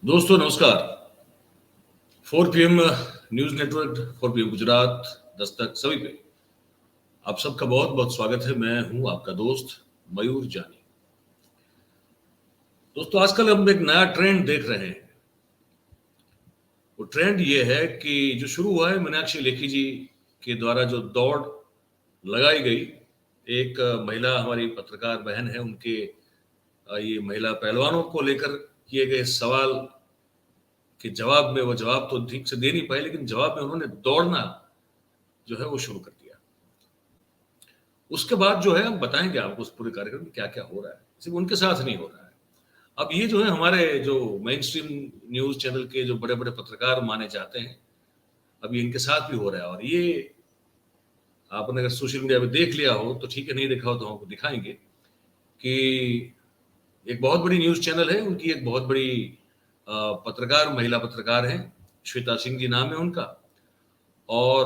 दोस्तों नमस्कार। 4 PM news network, 4 PM Gujarat, Dastak सभी पे आप सबका बहुत बहुत स्वागत है। मैं हूं आपका दोस्त मयूर जानी। दोस्तों आजकल हम एक नया ट्रेंड देख रहे हैं। वो ट्रेंड ये है कि जो शुरू हुआ है मीनाक्षी लेखी जी के द्वारा जो दौड़ लगाई गई, एक महिला हमारी पत्रकार बहन है, उनके ये महिला पहलवानों को लेकर किए गए सवाल के जवाब में, वो जवाब तो ठीक से दे नहीं पाए, लेकिन जवाब में उन्होंने दौड़ना जो है वो शुरू कर दिया। उसके बाद जो है हम बताएंगे आपको उस पूरे कार्यक्रम में क्या क्या हो रहा है। सिर्फ उनके साथ नहीं हो रहा है, अब ये जो है हमारे जो मेन स्ट्रीम न्यूज चैनल के जो बड़े बड़े पत्रकार माने जाते हैं, अब ये इनके साथ भी हो रहा है। और ये आपने अगर सोशल मीडिया पे देख लिया हो तो ठीक है, नहीं देखा हो तो हमको दिखाएंगे कि एक बहुत बड़ी न्यूज चैनल है, उनकी एक बहुत बड़ी पत्रकार, महिला पत्रकार हैं, श्वेता सिंह जी नाम है उनका। और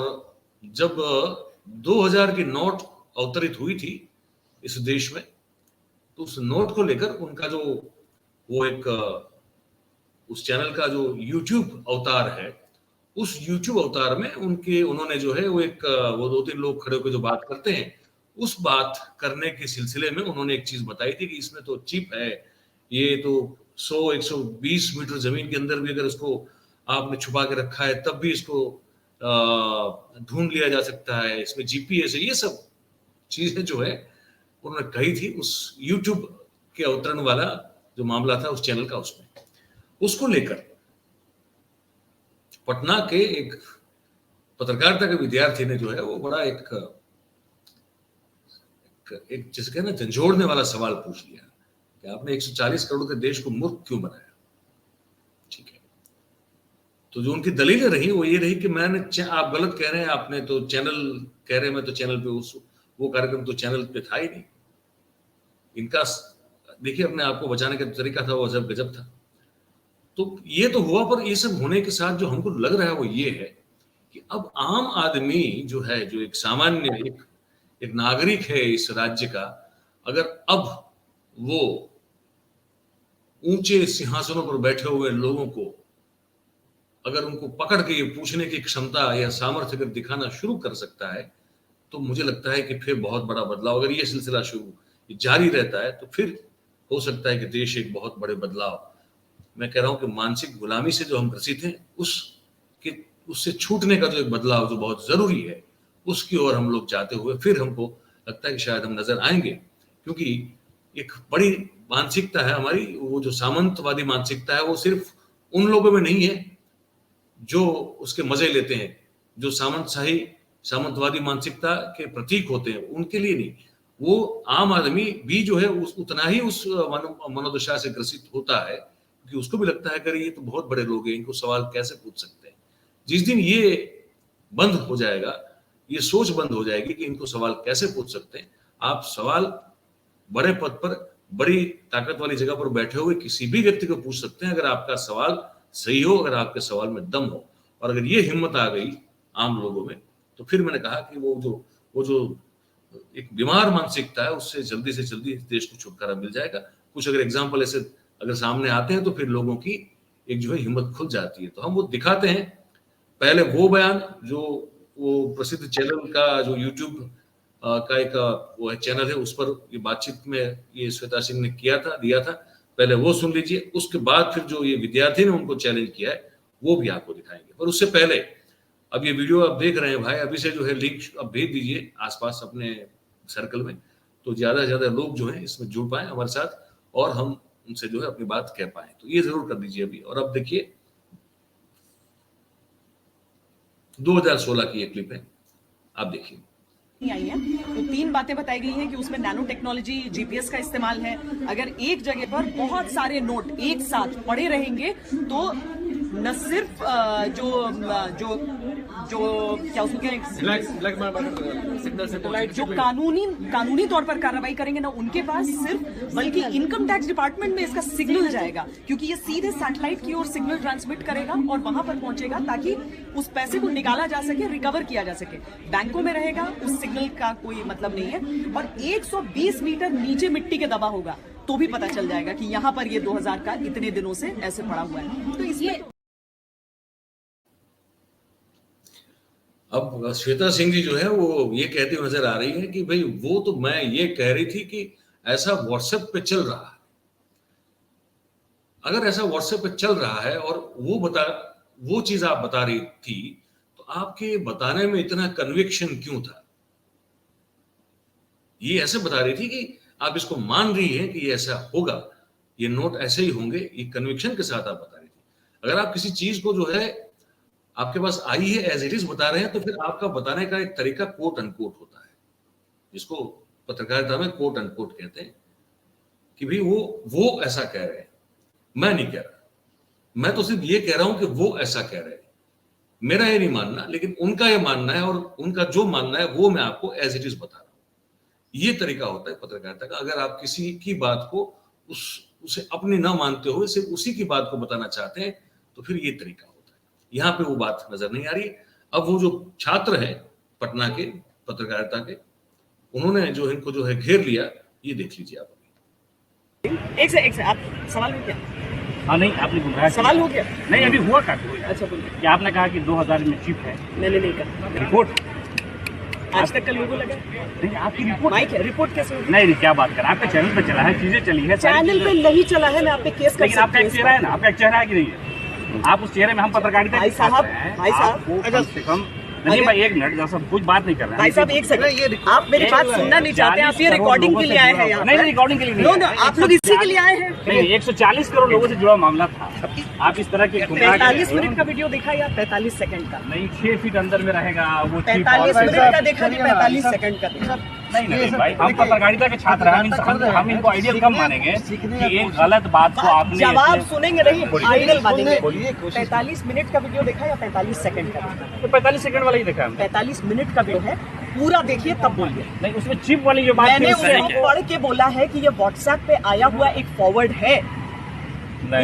जब 2000 की नोट अवतरित हुई थी इस देश में, तो उस नोट को लेकर उनका जो वो एक उस चैनल का जो यूट्यूब अवतार है, उस यूट्यूब अवतार में उन्होंने जो है वो एक वो 2-3 लोग खड़े होकर जो बात करते हैं, उस बात करने के सिलसिले में उन्होंने एक चीज बताई थी कि इसमें तो चिप है, ये तो 100-120 मीटर जमीन के अंदर भी अगर इसको आपने छुपा के रखा है तब भी इसको ढूंढ लिया जा सकता है, इसमें जीपीएस है, ये सब चीजें जो है उन्होंने कही थी उस यूट्यूब के अवतरण वाला जो मामला था उस चैनल का। उसमें उसको लेकर पटना के एक पत्रकारिता के विद्यार्थी ने जो है वो बड़ा एक जिसके ना झंझोड़ने वाला सवाल पूछ लिया कि आपने 140 करोड़ के देश को मूर्ख क्यों बनाया। ठीक है, तो जो उनकी दलीलें रही वो ये रही कि आप गलत कह रहे हैं, आपने तो चैनल कह रहे हैं, मैं तो चैनल पे वो कार्यक्रम तो चैनल पे था ही नहीं। इनका देखिए अपने आप को बचाने का तरीका था वो अजब गजब था। तो ये तो हुआ, पर ये सब होने के साथ जो हमको लग रहा है वो ये है कि अब आम आदमी जो है, जो एक सामान्य एक नागरिक है इस राज्य का, अगर अब वो ऊंचे सिंहासनों पर बैठे हुए लोगों को अगर उनको पकड़ के ये पूछने की क्षमता या सामर्थ्य अगर दिखाना शुरू कर सकता है, तो मुझे लगता है कि फिर बहुत बड़ा बदलाव, अगर ये सिलसिला शुरू जारी रहता है तो फिर हो सकता है कि देश एक बहुत बड़े बदलाव, मैं कह रहा हूं कि मानसिक गुलामी से जो हम ग्रसित हैं उससे छूटने का जो एक बदलाव जो बहुत जरूरी है, उसकी ओर हम लोग जाते हुए फिर हमको लगता है कि शायद हम नजर आएंगे। क्योंकि एक बड़ी मानसिकता है हमारी, वो जो सामंतवादी मानसिकता है, वो सिर्फ उन लोगों में नहीं है जो उसके मजे लेते हैं, जो सामंतवादी मानसिकता के प्रतीक होते हैं उनके लिए नहीं, वो आम आदमी भी जो है उतना ही उस मनोदशा से ग्रसित होता है कि उसको भी लगता है कि ये तो बहुत बड़े लोग हैं, इनको सवाल कैसे पूछ सकते हैं। जिस दिन ये बंद हो जाएगा, ये सोच बंद हो जाएगी कि इनको सवाल कैसे पूछ सकते हैं, आप सवाल बड़े पद पर, बड़ी ताकत वाली जगह पर बैठे हुए किसी भी व्यक्ति को पूछ सकते हैं, अगर आपका सवाल सही हो, अगर आपके सवाल में दम हो। और अगर ये हिम्मत आ गई आम लोगों में, तो फिर मैंने कहा कि वो जो एक बीमार मानसिकता है, उससे जल्दी से जल्दी देश को छुटकारा मिल जाएगा। कुछ अगर एग्जाम्पल ऐसे अगर सामने आते हैं तो फिर लोगों की एक जो है हिम्मत खुल जाती है। तो हम वो दिखाते हैं। पहले वो बयान जो वो प्रसिद्ध चैनल का जो यूट्यूब का एक वो है चैनल है, उस पर ये बातचीत में ये श्वेता सिंह ने दिया था, पहले वो सुन लीजिए। उसके बाद फिर जो ये विद्यार्थी ने उनको चैलेंज किया है वो भी आपको दिखाएंगे। पर उससे पहले अब ये वीडियो आप देख रहे हैं भाई, अभी से जो है लिंक अब भेज दीजिए आसपास अपने सर्कल में, तो ज्यादा से ज्यादा लोग जो है इसमें जुड़ पाए हमारे साथ और हम उनसे जो है अपनी बात कह पाए। तो ये जरूर कर दीजिए अभी। और अब देखिए 2016 की एक क्लिप है, आप देखिए। आई है तो 3 बातें बताई गई हैं कि उसमें नैनो टेक्नोलॉजी, जीपीएस का इस्तेमाल है। अगर एक जगह पर बहुत सारे नोट एक साथ पड़े रहेंगे तो न सिर्फ जो क्या उसको क्या ब्लैक सिग्नल से जो कानूनी तौर पर कार्रवाई करेंगे ना, उनके पास सिर्फ, बल्कि इनकम टैक्स डिपार्टमेंट में इसका सिग्नल जाएगा, क्योंकि ये सीधे सैटेलाइट की ओर सिग्नल ट्रांसमिट करेगा और वहां पर पहुंचेगा ताकि उस पैसे को निकाला जा सके, रिकवर किया जा सके। बैंकों में रहेगा, उस सिग्नल का कोई मतलब नहीं है। और 120 मीटर नीचे मिट्टी के दबा होगा तो भी पता चल जाएगा कि यहां पर ये 2000 का इतने दिनों से ऐसे पड़ा हुआ है। तो इसमें अब श्वेता सिंह जी जो है वो ये कहती हुई नजर आ रही है कि भाई वो तो मैं ये कह रही थी कि ऐसा व्हाट्सएप पे चल रहा है। अगर ऐसा व्हाट्सएप पे चल रहा है और वो चीज आप बता रही थी, तो आपके बताने में इतना कन्विक्शन क्यों था? ये ऐसे बता रही थी कि आप इसको मान रही हैं कि ये ऐसा होगा, ये नोट ऐसे ही होंगे, ये कन्विक्शन के साथ आप बता रही थी। अगर आप किसी चीज को जो है आपके पास आई है एज इट इज बता रहे हैं, तो फिर आपका बताने का एक तरीका कोट अनकोट होता है, जिसको पत्रकारिता में कोट अनकोट कहते हैं, कि भाई वो ऐसा कह रहे हैं, मैं नहीं कह रहा, मैं तो सिर्फ ये कह रहा हूं कि वो ऐसा कह रहे हैं, मेरा ये नहीं मानना, लेकिन उनका ये मानना है और उनका जो मानना है वो मैं आपको एज इट इज बता रहा हूं। ये तरीका होता है पत्रकारिता का। अगर आप किसी की बात को उसे अपनी ना मानते हुए सिर्फ उसी की बात को बताना चाहते हैं, तो फिर ये तरीका होता है। यहाँ पे वो बात नजर नहीं आ रही। अब वो जो छात्र हैं पटना के पत्रकारिता के, उन्होंने जो इनको जो है घेर लिया, ये देख लीजिए आप। एक से आप सवाल हो गया? हाँ नहीं, आपने गुमराह सवाल हो गया? नहीं, अभी हुआ का। अच्छा बोलिए। कि आपने कहा कि 2000 में चिप है, मैंने नहीं कहा। रिपोर्ट आज तक का लोगो लगा नहीं, आपकी रिपोर्ट माइक है, रिपोर्ट कैसे होगी? नहीं, क्या बात कर, आपका चैनल पे चला है, चीजें चली है, चैनल पे नहीं चला है, मैं आप पे केस कर लेकिन आपका एक चेहरा है ना, आपका एक चेहरा है कि नहीं है? आप उस चेहरे में, हम पत्रकारिता भाई साहब कम से कम नहीं भाई, एक मिनट, जैसा कुछ बात नहीं कर रहे भाई साहब, एक सेकंड, आप मेरी बात सुनना नहीं चाहते, आप ये रिकॉर्डिंग के लिए आए हैं यहाँ? नहीं, रिकॉर्डिंग के लिए नहीं। नो, आप लोग इसी के लिए आए हैं। नहीं, 140 करोड़ लोगों से जुड़ा मामला था। आप इस तरह के 45 मिनट का वीडियो देखा या 45 सेकंड का? नहीं, 6 फीट अंदर में रहेगा वो। 45 मिनट का देखा कि 45 सेकंड का देखा? नहीं भाई, हम पत्रकारिता के छात्र हैं, हम इनको आइडियल कम मानेंगे कि एक गलत बात को आपने जवाब सुनेंगे नहीं, आइडियल मानेंगे। 45 मिनट का वीडियो देखा या 45 सेकंड का देखा? तो 45 सेकंड वाला ही देखा है। 45 मिनट का वीडियो है, पूरा देखिए तब बोलिए। नहीं, उसमें चिप वाली जो बात मैंने उसको पढ़ के बोला है कि ये व्हाट्सएप पे आया हुआ एक फॉरवर्ड है,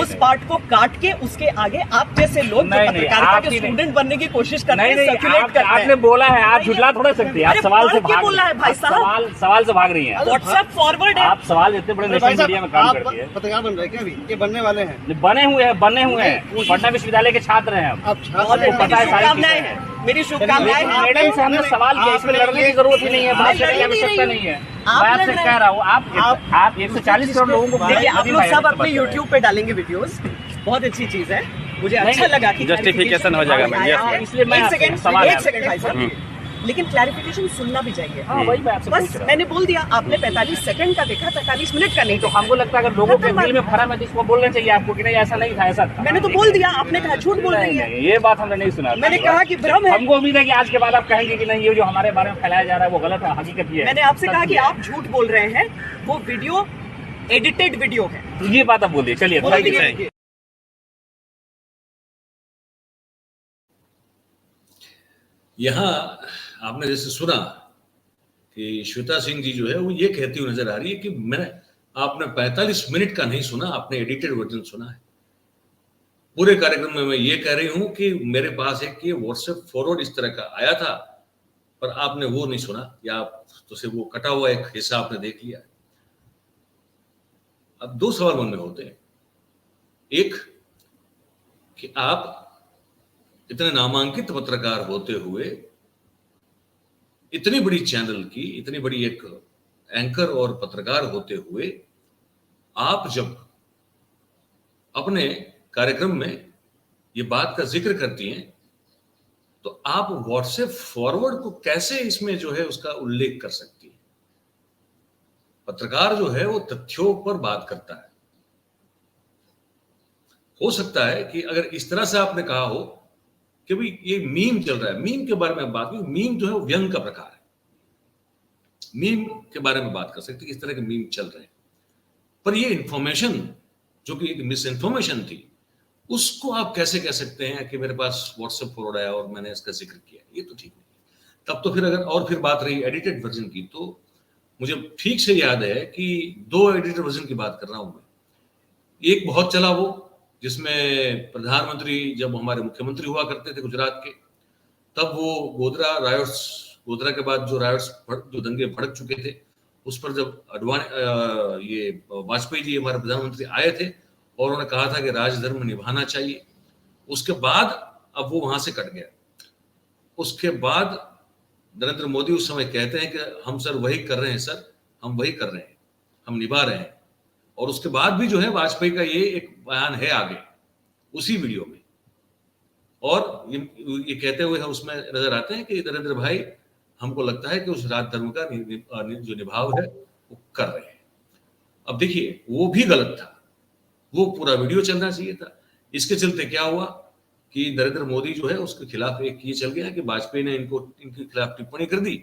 उस पार्ट को काट के उसके आगे आप जैसे लोग जो पत्रकारिता के स्टूडेंट बनने की कोशिश करते हैं, सर्कुलेट करते हैं। आपने बोला है, आप झुठला थोड़ा सकते हैं, आप सवाल से भाग बोला है भाई साहब, सवाल से भाग रही हैं। व्हाट्सएप फॉरवर्ड है। आप सवाल इतने बड़े नेशनल मीडिया में काम करती है, पत्रकार बन रहे हैं क्या? अभी ये बनने वाले हैं, बने हुए हैं, पटना विश्वविद्यालय के छात्र हैं अब शुभकामनाएं हैं, मेरी शुभकामनाएं। मैडम से हमने सवाल किया, इसमें लड़ने की जरूरत ही नहीं है, बात करने की आवश्यकता नहीं है। मैं आपसे कह रहा हूँ, आप 140 करोड़ लोगों को देखिए, आप लोग सब अपने YouTube पे डालेंगे वीडियोस, बहुत अच्छी चीज है, मुझे अच्छा लगा कि जस्टिफिकेशन हो जाएगा। इसलिए मैं एक सेकंड भाई साहब, लेकिन क्लैरिफिकेशन सुनना भी चाहिए। वही मैं आपसे बस मैंने बोल दिया, आपने 45 सेकंड का देखा, 45 मिनट का नहीं। तो हमको लगता है अगर लोगों के दिल में भरा है तो इसको बोलना चाहिए आपको कि नहीं ऐसा नहीं था, ऐसा था। मैंने तो बोल दिया, आपने कहा झूठ बोल रही है। ये बात हमने नहीं सुना। मैंने कहा कि भ्रम है। हमको उम्मीद है कि आज के बाद आप कहेंगे कि नहीं, ये जो हमारे बारे में फैलाया जा रहा है वो गलत है, हकीकत ये है। मैंने आपसे कहा कि आप झूठ बोल रहे हैं, वो वीडियो एडिटेड वीडियो है। तो ये बात आप बोलिए, चलिए। यहाँ आपने जैसे सुना कि श्वेता सिंह जी जो है वो ये कहती हुई नजर आ रही है कि आपने 45 मिनट का नहीं सुना, आपने एडिटेड वर्जन सुना है। पूरे कार्यक्रम में मैं ये कह रही हूं कि मेरे पास एक ये व्हाट्सएप फॉरवर्ड इस तरह का आया था, पर आपने वो नहीं सुना, या आप तो सिर्फ वो कटा हुआ एक हिस्सा आपने देख लिया। अब दो सवाल मन में होते हैं, एक कि आप इतने नामांकित पत्रकार होते हुए, इतनी बड़ी चैनल की, इतनी बड़ी एक एंकर और पत्रकार होते हुए, आप जब अपने कार्यक्रम में ये बात का जिक्र करती हैं, तो आप व्हाट्सएप फॉरवर्ड को कैसे इसमें जो है उसका उल्लेख कर सकती हैं? पत्रकार जो है वो तथ्यों पर बात करता है। हो सकता है कि अगर इस तरह से आपने कहा हो कि भाई ये मीम चल रहा है, मीम के बारे में बात की, मीम जो है वो व्यंग का प्रकार है, मीम के बारे में बात कर सकते कि इस तरह के मीम चल रहे हैं। पर ये इंफॉर्मेशन जो कि एक मिस इन्फॉर्मेशन थी, उसको आप कैसे कह सकते हैं कि मेरे पास व्हाट्सएप फॉरवर्ड आया और मैंने इसका जिक्र किया? ये तो ठीक नहीं। तब तो फिर अगर और फिर बात रही एडिटेड वर्जन की, तो मुझे ठीक से याद है कि 2 एडिटेड वर्जन की बात कर रहा हूं मैं। एक बहुत चला वो, जिसमें प्रधानमंत्री जब हमारे मुख्यमंत्री हुआ करते थे गुजरात के, तब वो गोधरा के बाद जो रायोट्स जो दंगे भड़क चुके थे, उस पर जब ये वाजपेयी जी हमारे प्रधानमंत्री आए थे और उन्होंने कहा था कि राजधर्म निभाना चाहिए, उसके बाद अब वो वहां से कट गया। उसके बाद नरेंद्र मोदी उस समय कहते हैं कि हम सर वही कर रहे हैं, सर हम वही कर रहे हैं, हम निभा रहे हैं। और उसके बाद भी जो है वाजपेयी का ये एक बयान है आगे उसी वीडियो में, और ये कहते हुए हम उसमें नजर आते हैं कि नरेंद्र भाई हमको लगता है कि उस राजधर्म का जो निभाव है वो कर रहे हैं। अब देखिए वो भी गलत था, वो पूरा वीडियो चलना चाहिए था। इसके चलते क्या हुआ कि नरेंद्र मोदी जो है उसके खिलाफ एक ये चल गया कि वाजपेयी ने इनके खिलाफ टिप्पणी कर दी,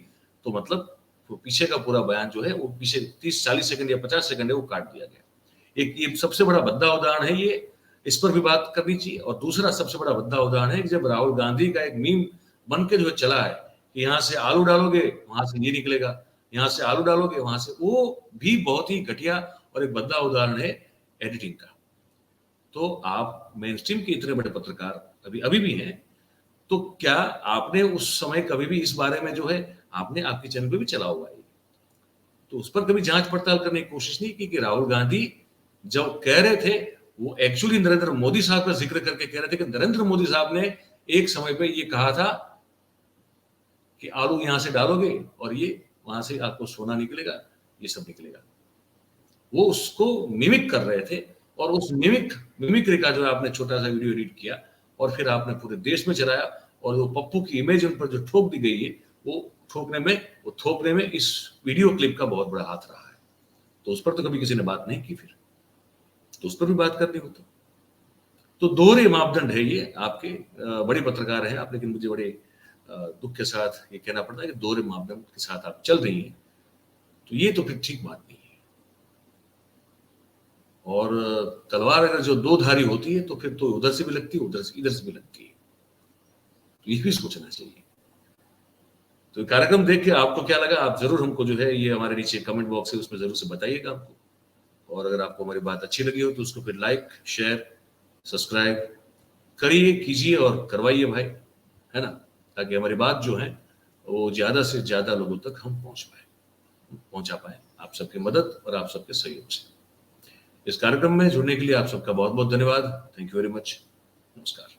तो मतलब वो पीछे का पूरा बयान जो है वो पीछे 30-40 सेकंड या 50 सेकंड है वो काट दिया गया। एक ये सबसे बड़ा भद्दा उदाहरण है ये, इस पर भी बात करनी चाहिए। और दूसरा सबसे बड़ा भद्दा उदाहरण है कि जब राहुल गांधी का एक मीम बन के जो चला है कि यहाँ से आलू डालोगे वहां से ये निकलेगा, यहाँ से आलू डालोगे वहां से, वो भी बहुत ही घटिया और एक भद्दा उदाहरण है एडिटिंग का। तो आप मेन स्ट्रीम के इतने बड़े पत्रकार अभी भी हैं, तो क्या आपने उस समय कभी भी इस बारे में जो है आपने आपके चैनल पे भी चला हुआ है, तो उस पर कभी जांच पड़ताल करने की कोशिश नहीं की कि राहुल गांधी जब कह रहे थे वो एक्चुअली नरेंद्र मोदी साहब का जिक्र करके कह रहे थे कि नरेंद्र मोदी साहब ने एक समय पे ये कहा था कि आलू यहां से डालोगे और ये वहां से आपको सोना निकलेगा, ये सब निकलेगा। वो उसको मिमिक कर रहे थे, और उस मिमिक्री का जो आपने छोटा सा वीडियो एडिट किया और फिर आपने पूरे देश में चलाया, और वो पप्पू की इमेज उन पर जो ठोक दी गई है वो थोपने में इस वीडियो क्लिप का बहुत बड़ा हाथ रहा है। तो उस पर तो कभी किसी ने बात नहीं की, फिर तो उस पर भी बात करनी हो तो दोहरे मापदंड है ये आपके। बड़े पत्रकार हैं आप, लेकिन मुझे बड़े दुख के साथ ये कहना पड़ता है कि दोहरे मापदंड के साथ आप चल रही हैं, तो ये तो फिर ठीक बात नहीं है। और तलवार अगर जो दो धारी होती है तो फिर तो उधर से भी लगती है, इधर से भी लगती है, तो ये भी सोचना चाहिए। तो कार्यक्रम देख के आपको क्या लगा, आप जरूर हमको जो है ये हमारे नीचे कमेंट बॉक्स है उसमें जरूर से बताइएगा हमको। और अगर आपको हमारी बात अच्छी लगी हो तो उसको फिर लाइक, शेयर, सब्सक्राइब कीजिए और करवाइए भाई, है ना, ताकि हमारी बात जो है वो ज्यादा से ज्यादा लोगों तक हम पहुंचा पाए आप सबकी मदद और आप सबके सहयोग से। इस कार्यक्रम में जुड़ने के लिए आप सबका बहुत बहुत धन्यवाद। Thank you very much. नमस्कार।